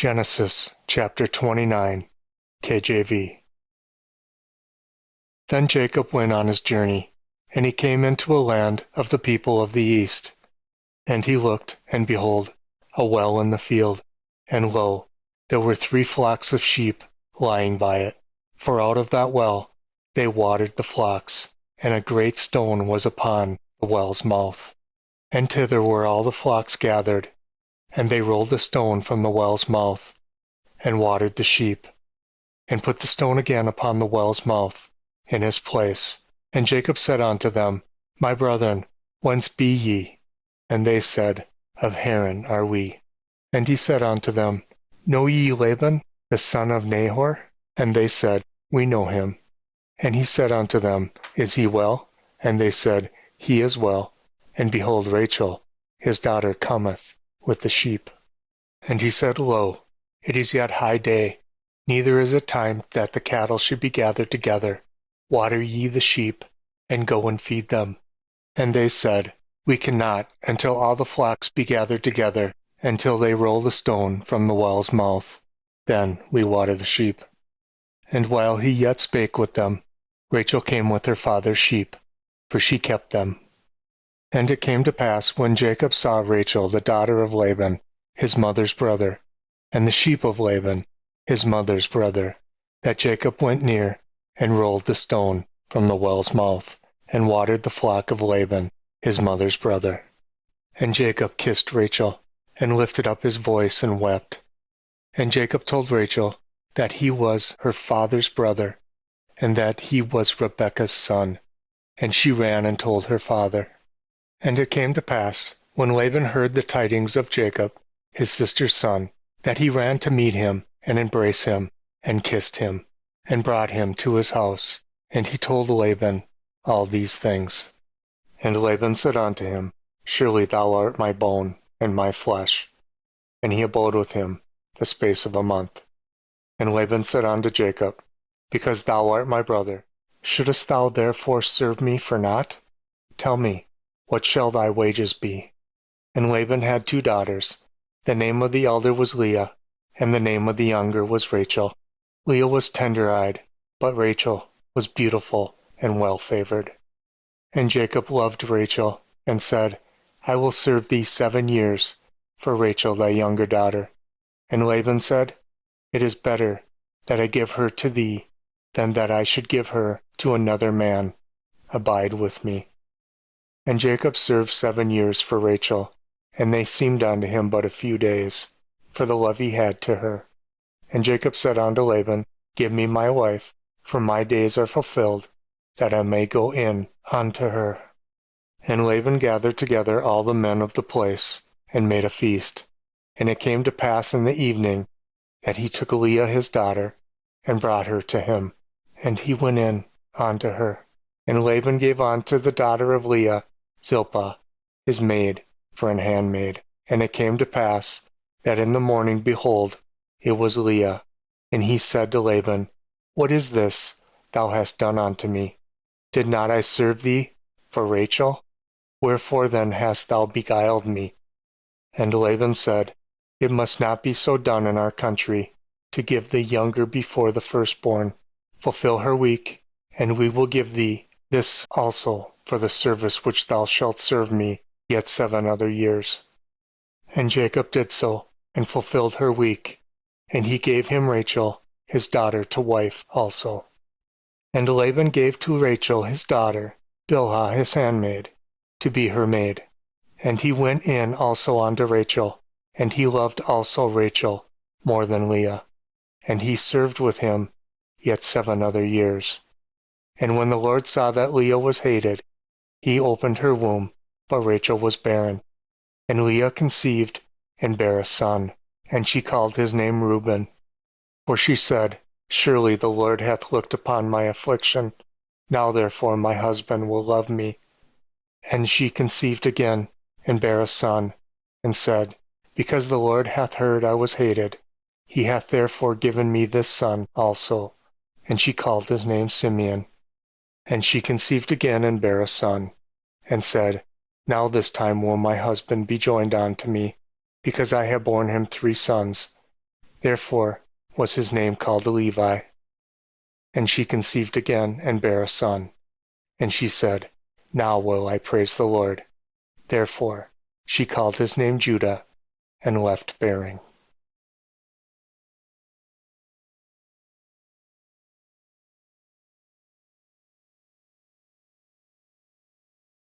Genesis chapter 29, KJV. Then Jacob went on his journey, and he came into a land of the people of the east. And he looked, and behold, a well in the field, and lo, there were 3 flocks of sheep lying by it. For out of that well they watered the flocks, and a great stone was upon the well's mouth. And thither were all the flocks gathered, and they rolled the stone from the well's mouth, and watered the sheep, and put the stone again upon the well's mouth in his place. And Jacob said unto them, My brethren, whence be ye? And they said, Of Haran are we. And he said unto them, Know ye Laban, the son of Nahor? And they said, We know him. And he said unto them, Is he well? And they said, He is well. And behold, Rachel, his daughter, cometh with the sheep. And he said, Lo, it is yet high day, neither is it time that the cattle should be gathered together. Water ye the sheep, and go and feed them. And they said, We cannot, until all the flocks be gathered together, until they roll the stone from the well's mouth. Then we water the sheep. And while he yet spake with them, Rachel came with her father's sheep, for she kept them. And it came to pass, when Jacob saw Rachel the daughter of Laban, his mother's brother, and the sheep of Laban, his mother's brother, that Jacob went near, and rolled the stone from the well's mouth, and watered the flock of Laban, his mother's brother. And Jacob kissed Rachel, and lifted up his voice, and wept. And Jacob told Rachel that he was her father's brother, and that he was Rebekah's son. And she ran and told her father. And it came to pass, when Laban heard the tidings of Jacob, his sister's son, that he ran to meet him, and embraced him, and kissed him, and brought him to his house. And he told Laban all these things. And Laban said unto him, Surely thou art my bone and my flesh. And he abode with him the space of a month. And Laban said unto Jacob, Because thou art my brother, shouldest thou therefore serve me for naught? Tell me, what shall thy wages be? And Laban had 2 daughters. The name of the elder was Leah, and the name of the younger was Rachel. Leah was tender-eyed, but Rachel was beautiful and well-favored. And Jacob loved Rachel, and said, I will serve thee 7 years for Rachel thy younger daughter. And Laban said, It is better that I give her to thee, than that I should give her to another man. Abide with me. And Jacob served 7 years for Rachel, and they seemed unto him but a few days, for the love he had to her. And Jacob said unto Laban, Give me my wife, for my days are fulfilled, that I may go in unto her. And Laban gathered together all the men of the place, and made a feast. And it came to pass in the evening, that he took Leah his daughter, and brought her to him. And he went in unto her. And Laban gave unto the daughter of Leah Zilpah, his maid, for an handmaid. And it came to pass, that in the morning, behold, it was Leah. And he said to Laban, What is this thou hast done unto me? Did not I serve thee for Rachel? Wherefore then hast thou beguiled me? And Laban said, It must not be so done in our country, to give the younger before the firstborn. Fulfill her week, and we will give thee this also for the service which thou shalt serve me yet 7 other years. And Jacob did so, and fulfilled her week, and he gave him Rachel, his daughter, to wife also. And Laban gave to Rachel his daughter, Bilhah his handmaid, to be her maid. And he went in also unto Rachel, and he loved also Rachel more than Leah. And he served with him yet 7 other years. And when the Lord saw that Leah was hated, he opened her womb, but Rachel was barren. And Leah conceived, and bare a son, and she called his name Reuben. For she said, Surely the Lord hath looked upon my affliction. Now therefore my husband will love me. And she conceived again, and bare a son, and said, Because the Lord hath heard I was hated, he hath therefore given me this son also. And she called his name Simeon. And she conceived again, and bare a son, and said, Now this time will my husband be joined unto me, because I have borne him 3 sons. Therefore was his name called Levi. And she conceived again, and bare a son. And she said, Now will I praise the Lord. Therefore she called his name Judah, and left bearing.